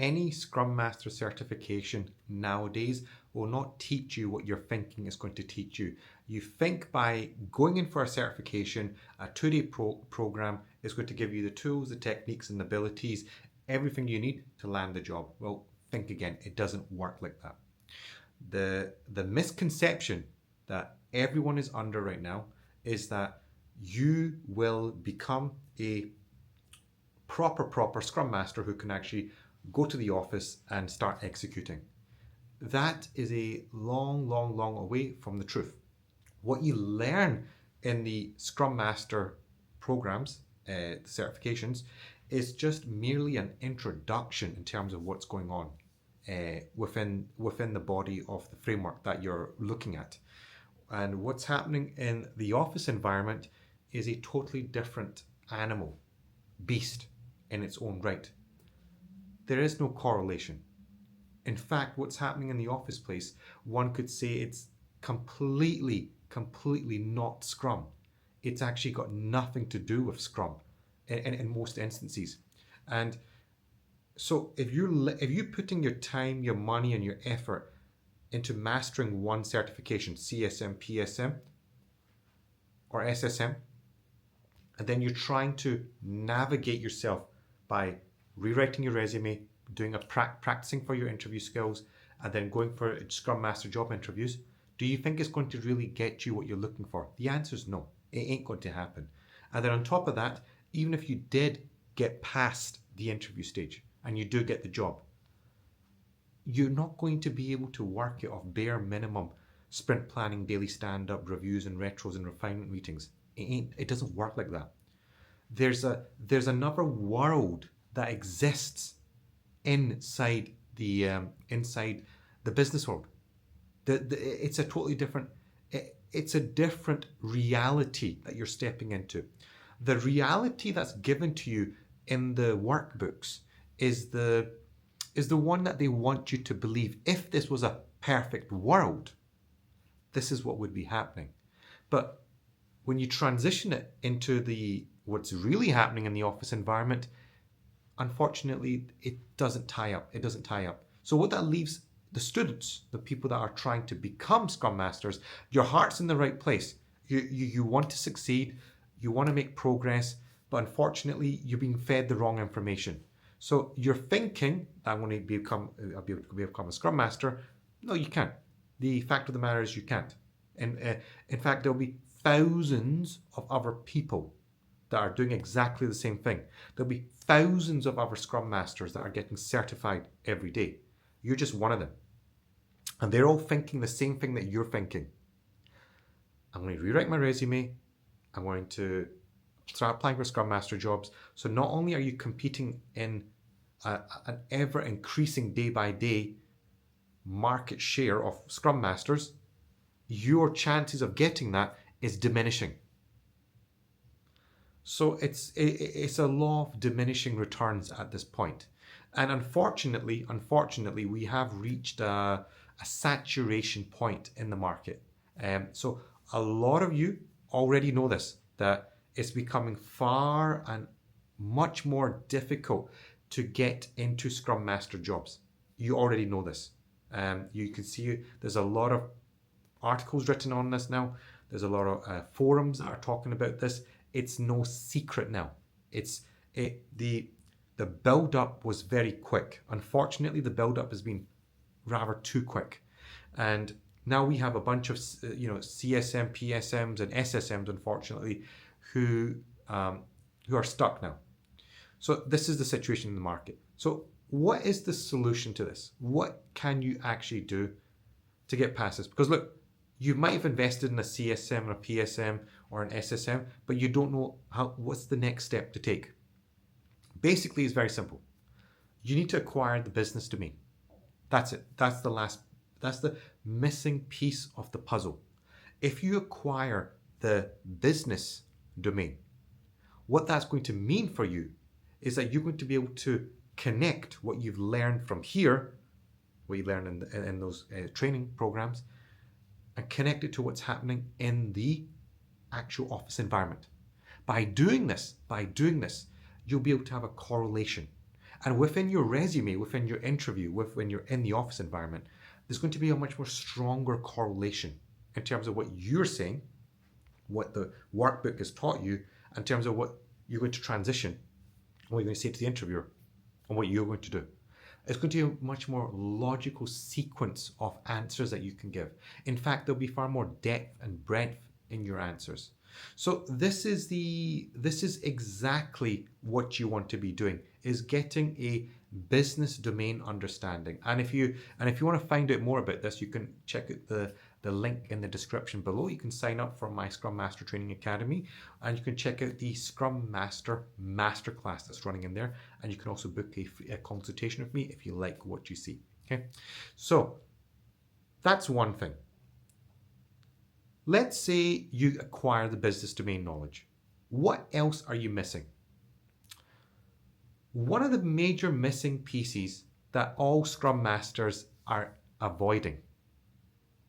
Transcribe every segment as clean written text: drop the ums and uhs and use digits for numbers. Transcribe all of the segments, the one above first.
Any Scrum Master certification nowadays will not teach you what your thinking is going to teach you. You think by going in for a certification, a 2-day program is going to give you the tools, the techniques, and the abilities, everything you need to land the job. Well, think again, it doesn't work like that. The misconception that everyone is under right now is that you will become a proper Scrum Master who can actually go to the office and start executing. That is a long away from the truth. What you learn in the Scrum Master programs, the certifications, is just merely an introduction in terms of what's going on within the body of the framework that you're looking at. And what's happening in the office environment is a totally different animal, beast in its own right. There is no correlation. In fact, what's happening in the office place, one could say it's completely not Scrum. It's actually got nothing to do with Scrum in most instances. And so if you're putting your time, your money, and your effort into mastering one certification, CSM, PSM, or SSM, and then you're trying to navigate yourself by rewriting your resume, doing practicing for your interview skills, and then going for Scrum Master job interviews, do you think it's going to really get you what you're looking for? The answer is no. It ain't going to happen. And then on top of that, even if you did get past the interview stage and you do get the job, you're not going to be able to work it off bare minimum sprint planning, daily stand-up reviews and retros and refinement meetings. It doesn't work like that. There's another world that exists inside the business world. It's a totally different. It's a different reality that you're stepping into. The reality that's given to you in the workbooks is the one that they want you to believe. If this was a perfect world, this is what would be happening. But when you transition it into what's really happening in the office environment, unfortunately, it doesn't tie up. So what that leaves the students, the people that are trying to become Scrum Masters, your heart's in the right place. You want to succeed, you want to make progress, but unfortunately, you're being fed the wrong information. So you're thinking, I'm going to become a Scrum Master. No, you can't. The fact of the matter is you can't. And in fact, there'll be thousands of other people that are doing exactly the same thing. There'll be thousands of other Scrum Masters that are getting certified every day. You're just one of them. And they're all thinking the same thing that you're thinking. I'm going to rewrite my resume. I'm going to start applying for Scrum Master jobs. So not only are you competing in an ever increasing day by day market share of Scrum Masters, your chances of getting that is diminishing. So it's a law of diminishing returns at this point. And unfortunately, we have reached a saturation point in the market. So a lot of you already know this, that it's becoming far and much more difficult to get into Scrum Master jobs. You already know this. You can see there's a lot of articles written on this now. There's a lot of forums that are talking about this. It's no secret now. The build-up was very quick. Unfortunately, the build-up has been rather too quick. And now we have a bunch of CSM, PSMs, and SSMs, unfortunately, who are stuck now. So this is the situation in the market. So what is the solution to this? What can you actually do to get past this? Because look, you might have invested in a CSM or a PSM or an SSM, but you don't know what's the next step to take. Basically, it's very simple. You need to acquire the business domain. That's it. That's the missing piece of the puzzle. If you acquire the business domain, what that's going to mean for you is that you're going to be able to connect what you've learned from here, what you learn in those training programs, and connect it to what's happening in the actual office environment. By doing this, you'll be able to have a correlation. And within your resume, within your interview, when you're in the office environment, there's going to be a much more stronger correlation in terms of what you're saying, what the workbook has taught you, in terms of what you're going to transition, what you're going to say to the interviewer, and what you're going to do. It's going to be a much more logical sequence of answers that you can give. In fact, there'll be far more depth and breadth in your answers. So this is exactly what you want to be doing, is getting a business domain understanding. And if you want to find out more about this, you can check out the link in the description below. You can sign up for my Scrum Master Training Academy, and you can check out the Scrum Master Masterclass that's running in there. And you can also book a consultation with me if you like what you see. Okay, so that's one thing. Let's say you acquire the business domain knowledge. What else are you missing? One of the major missing pieces that all Scrum Masters are avoiding,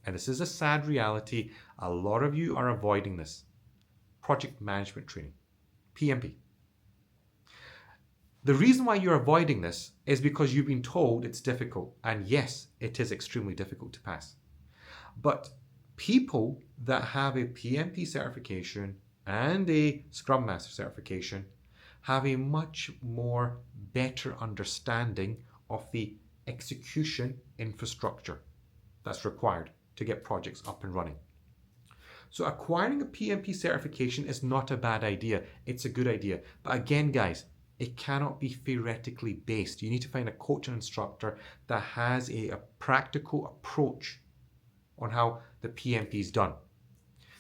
and this is a sad reality, a lot of you are avoiding this: project management training, PMP. The reason why you're avoiding this is because you've been told it's difficult, and yes, it is extremely difficult to pass. But people that have a PMP certification and a Scrum Master certification have a much more better understanding of the execution infrastructure that's required to get projects up and running. So acquiring a PMP certification is not a bad idea. It's a good idea. But again, guys, it cannot be theoretically based. You need to find a coach and instructor that has a practical approach on how the PMP is done.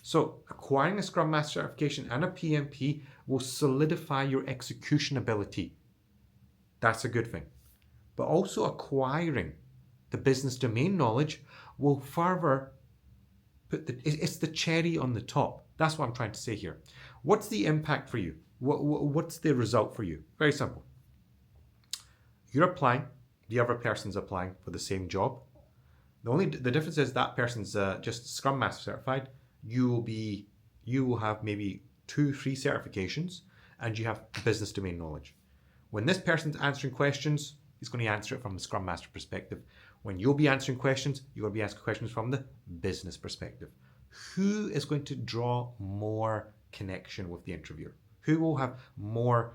So acquiring a Scrum Master certification and a PMP will solidify your execution ability. That's a good thing. But also acquiring the business domain knowledge will further it's the cherry on the top. That's what I'm trying to say here. What's the impact for you? What's the result for you? Very simple. You're applying, the other person's applying for the same job. The difference is that person's just Scrum Master certified. You will have maybe 2-3 certifications, and you have business domain knowledge. When this person's answering questions, he's going to answer it from the Scrum Master perspective. When you'll be answering questions, you're going to be asking questions from the business perspective. Who is going to draw more connection with the interviewer? Who will have more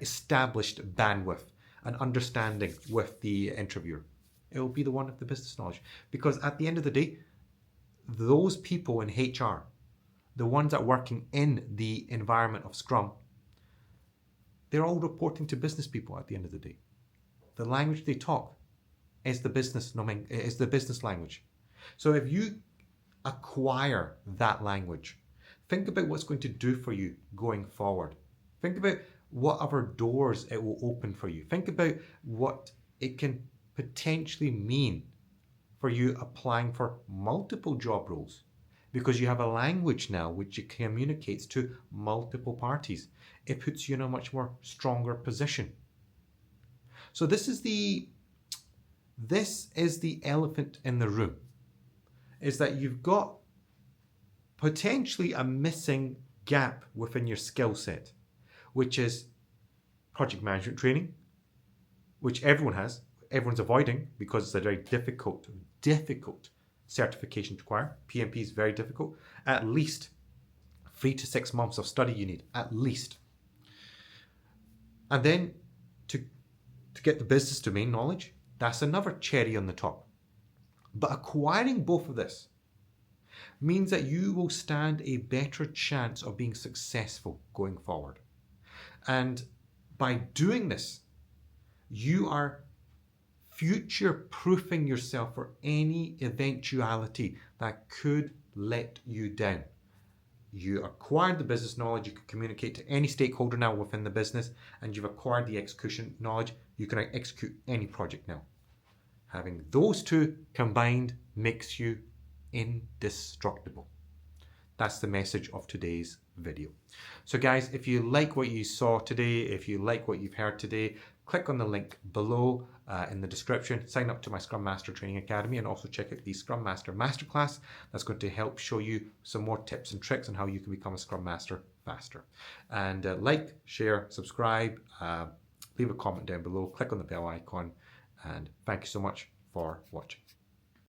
established bandwidth and understanding with the interviewer? It will be the one with the business knowledge. Because at the end of the day, those people in HR, the ones that are working in the environment of Scrum, they're all reporting to business people at the end of the day. The language they talk is the business language. So if you acquire that language, think about what's going to do for you going forward. Think about what other doors it will open for you. Think about what it can potentially mean for you applying for multiple job roles, because you have a language now which it communicates to multiple parties. It puts you in a much more stronger position. So this is the elephant in the room, is that you've got potentially a missing gap within your skill set, which is project management training, which everyone's avoiding because it's a very difficult certification to acquire. PMP is very difficult. At least 3 to 6 months of study you need, at least. And then to get the business domain knowledge, that's another cherry on the top. But acquiring both of this means that you will stand a better chance of being successful going forward. And by doing this, you are future-proofing yourself for any eventuality that could let you down. You acquired the business knowledge, you can communicate to any stakeholder now within the business, and you've acquired the execution knowledge, you can execute any project now. Having those two combined makes you indestructible. That's the message of today's video. So guys, if you like what you saw today, if you like what you've heard today, click on the link below in the description, sign up to my Scrum Master Training Academy, and also check out the Scrum Master Masterclass. That's going to help show you some more tips and tricks on how you can become a Scrum Master faster. And like, share, subscribe, leave a comment down below, click on the bell icon, and thank you so much for watching.